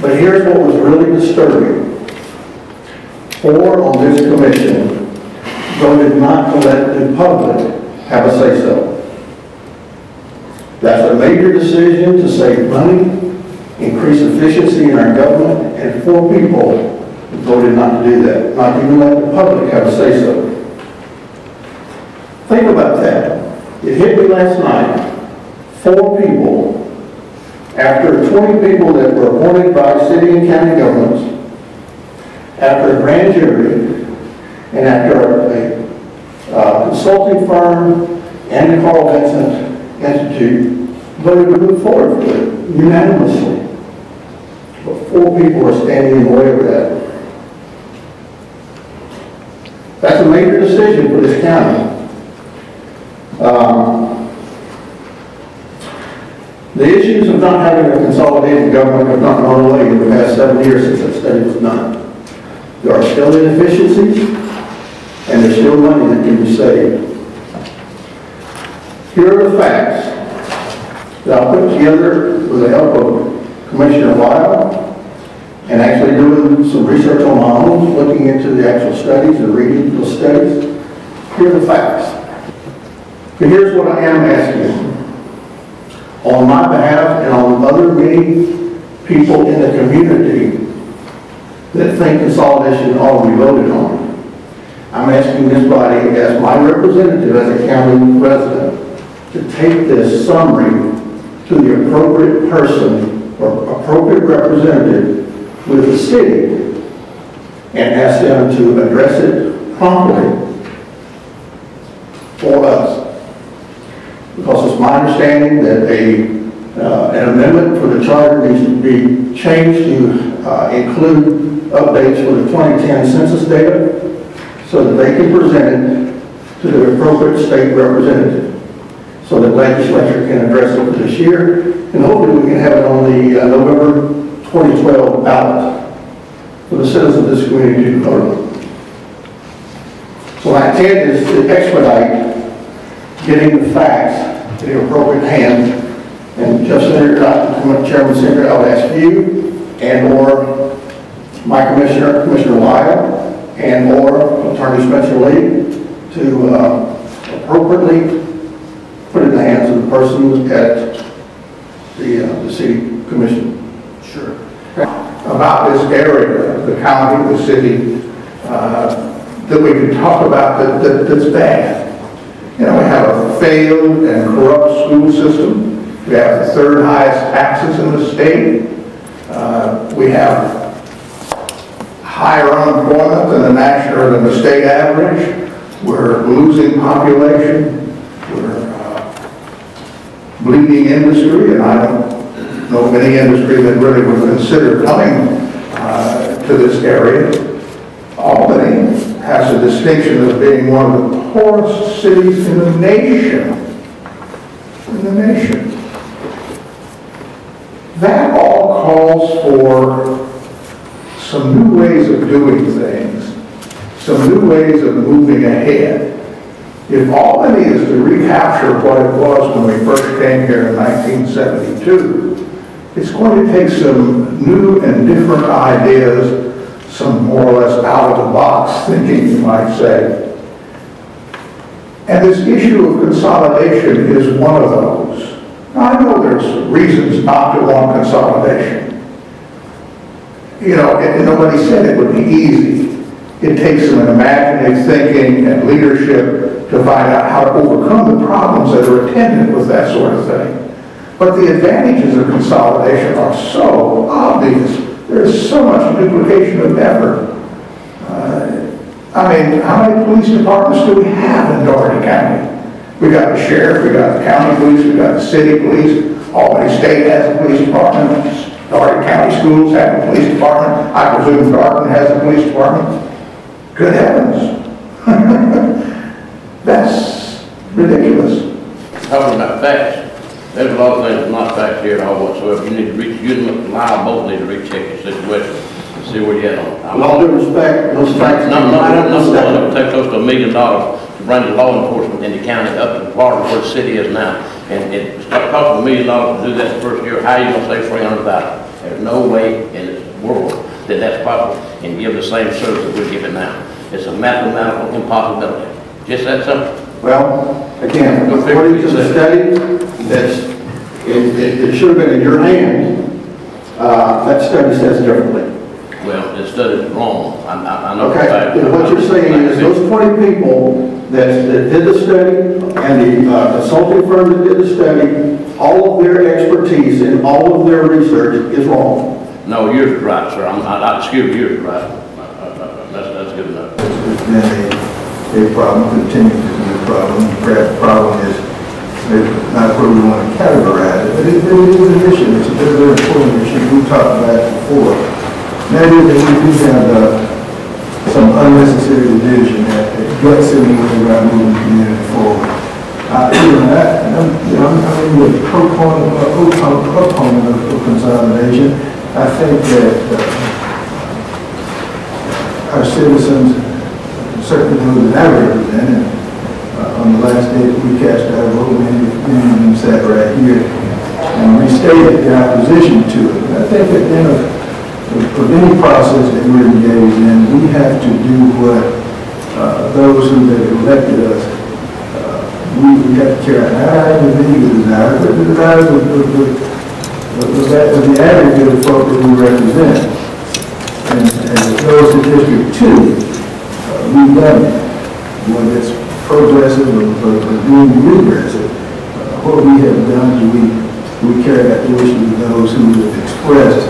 But here's what was really disturbing. 4 on this commission voted not to let the public have a say-so. That's a major decision to save money, increase efficiency in our government, and 4 people voted not to do that, not even let the public have a say-so. Think about that. It hit me last night. 4 people, after 20 people that were appointed by city and county governments, after a grand jury, and after a consulting firm and the Carl Vincent Institute, voted to move forward with it unanimously. But 4 people are standing in the way of that. That's a major decision for this county. The issues of not having a consolidated government have not gone away in the past 7 years since that study was done. There are still inefficiencies, and there's still money that can be saved. Here are the facts that I put together with the help of Commissioner Weil, and actually doing some research on my own, looking into the actual studies and reading those studies. Here are the facts. But here's what I am asking. On my behalf and on other many people in the community that think consolidation ought to be voted on, I'm asking this body as my representative, as a county resident, to take this summary to the appropriate person or appropriate representative with the city and ask them to address it promptly for us. Because it's my understanding that an amendment for the charter needs to be changed to include updates for the 2010 census data so that they can present it to the appropriate state representative so that legislature can address it for this year, and hopefully we can have it on the November 2012 ballot for the citizens of this community to vote on. So my intent is to expedite getting the facts to the appropriate hands. And Jeff Senator, Chairman Senator, I would ask you and or my commissioner, Commissioner Weil, and or Attorney Spencer Lee to appropriately put it in the hands of the person at the city commission. Sure. About this area, the county, the city, that we can talk about that's bad. You know, we have a failed and corrupt school system. We have the 3rd highest taxes in the state. We have higher unemployment than the national or than the state average. We're losing population. We're bleeding industry, and I don't know of any industry that really would consider coming to this area. Albany has a distinction of being one of the poorest cities in the nation. In the nation. That all calls for some new ways of doing things, some new ways of moving ahead. If Albany is to recapture what it was when we first came here in 1972, it's going to take some new and different ideas, some more or less out-of-the-box thinking, you might say. And this issue of consolidation is one of those. Now, I know there's reasons not to want consolidation. You know, and nobody said it would be easy. It takes some imaginative thinking and leadership to find out how to overcome the problems that are attendant with that sort of thing. But the advantages of consolidation are so obvious. There's so much duplication of effort. I mean, how many police departments do we have in Dougherty County? We got the sheriff, we got the county police, we got the city police. Albany State has a police department. Dougherty County Schools have a police department. I presume Darton has a police department. Good heavens. That's ridiculous. Talking about facts, there's a lot of things that's not facts here at all whatsoever. You need to reach, you and I both need to recheck your situation and see where you're at on it. With all due respect, those facts... No, it would take close to $1 million to bring the law enforcement in the county up to the part of where the city is now. And it's costing $1 million to do that the first year. How are you going to save $300,000? There's no way in world that that's possible and give the same service that we're giving now. It's a mathematical impossibility. Just that simple. Well, again, Go figure according to the yourself. study, it should have been in your hands. That study says differently. Well, the study's wrong. I know. Okay, the fact. what you're saying is those 20 people that did the study and the consulting firm that did the study, all of their expertise and all of their research is wrong. No, yours is right, sir. Excuse me, yours is right. That's good enough. It's been a problem, continues to be a problem. Perhaps the problem is maybe not where we want to categorize it, but it is an issue. It's a very, very important issue. We talked about it before. That is that we do have some unnecessary division that gets in the way about moving the community forward. I'm a proponent of consolidation. I think that our citizens, certainly those that I represent, and on the last day that we cast our vote, many of them sat right here and restated their opposition to it. And I think at the end of any process that we're engaged in, we have to do what those who have elected us, we have to carry out not our individual desires, but the desires of the aggregate of folk that we represent. And those in District 2, we've done that. Whether it's progressive or being regressive, what we have done is we carry out the wishes of those who have expressed,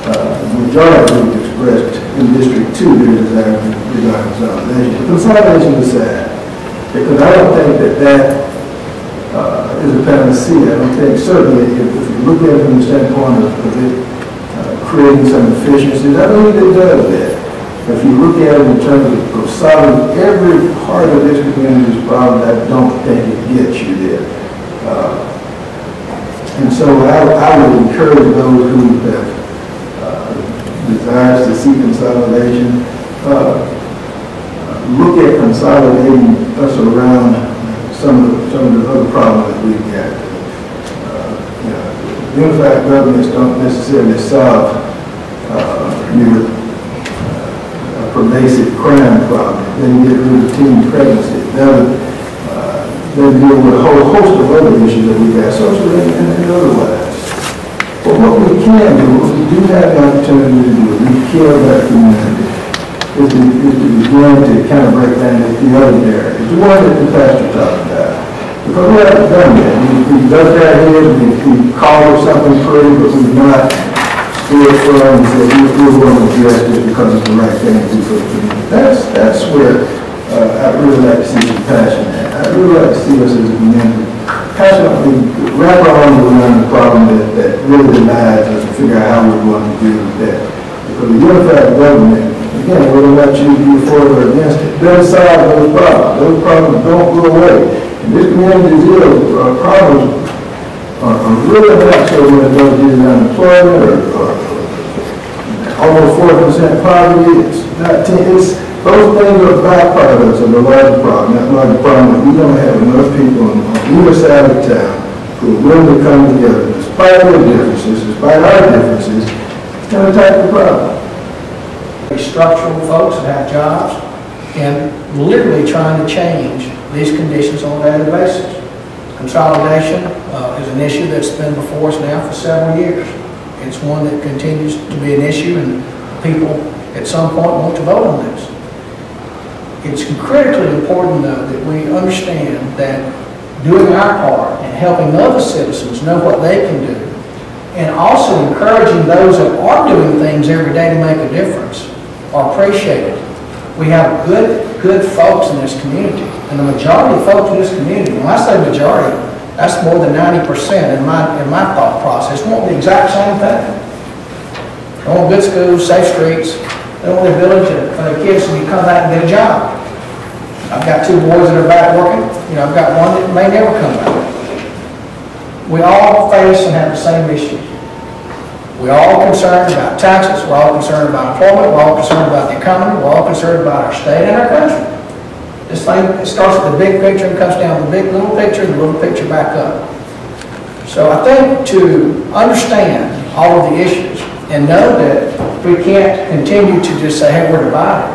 the majority who have expressed in District 2 their desire regarding consolidation. The consolidation is sad, because I don't think that is a panacea. I don't think, certainly, if you look at it from the standpoint of it creating some efficiencies, I believe it does that. If you look at it in terms of solving every part of this community's problem, I don't think it gets you there. And so I would encourage those who have desires to see consolidation, look at consolidating us around some of the other problems that we've got. Unified governments don't necessarily solve your pervasive crime problem. Then get rid of teen pregnancy. Then deal with a whole host of other issues that we've got, socially and otherwise. But what we can do, what we do have the opportunity to do, we care about the community, is to begin to kind of break down the other barriers. The one that the pastor talked about. Because we haven't done that. We've done that here, we called it something pretty, but we've not stood firm and said we're going to address this because it's the right thing to do for the community. That's where I'd really like to see some passion at. I'd really like to see us as a community passionately wrap our arms around the problem that really denies us to figure out how we're going to deal with that. Because the unified government, again, whether or not you for it or against it, doesn't solve those problems. Those problems don't go away. And this community's problems are really not so when it does get unemployment or almost 4% poverty. It's not 10. Those things are byproducts of the larger problem. That larger problem that we don't have enough people on either side of town who are willing to come together, despite their differences, despite our differences, to attack the problem. Structural folks that have jobs and literally trying to change these conditions on a daily basis. Consolidation is an issue that's been before us now for several years. It's one that continues to be an issue, and people at some point want to vote on this. It's critically important, though, that we understand that doing our part and helping other citizens know what they can do, and also encouraging those that are doing things every day to make a difference, are appreciated. We have good folks in this community, and the majority of folks in this community, when I say majority, that's more than 90% in my thought process, want the exact same thing. They want good schools, safe streets. They want the ability for the kids to come back and get a job. I've got 2 boys that are back working. I've got one that may never come back. We all face and have the same issues. We're all concerned about taxes. We're all concerned about employment. We're all concerned about the economy. We're all concerned about our state and our country. This thing, it starts with the big picture and comes down to the little picture and the little picture back up. So I think to understand all of the issues and know that we can't continue to just say, hey, we're divided.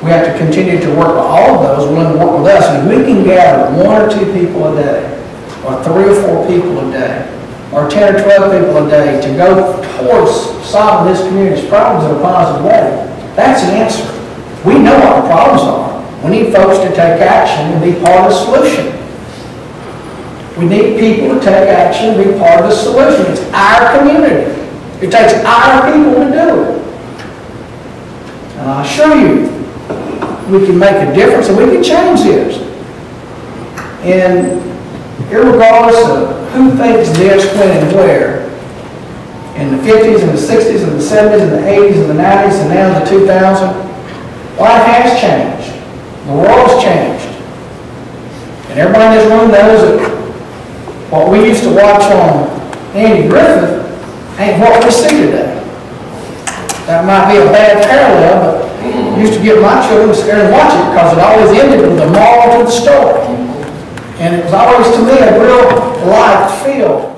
We have to continue to work with all of those willing to work with us. And if we can gather 1 or 2 people a day, or 3 or 4 people a day, or 10 or 12 people a day to go towards solving this community's problems in a positive way, that's the answer. We know what the problems are. We need folks to take action and be part of the solution. We need people to take action and be part of the solution. It's our community. It takes our people to do it. And I assure you, we can make a difference and we can change this. And irregardless of who thinks this, when, and where, in the 50s and the 60s and the 70s and the 80s and the 90s and now the 2000s, life has changed. The world's changed. And everybody in this room knows that what we used to watch on Andy Griffith ain't what we see today. That might be a bad parallel, but I used to get my children scared and watch it because it always ended with the moral to the story. And it was always, to me, a real life feel.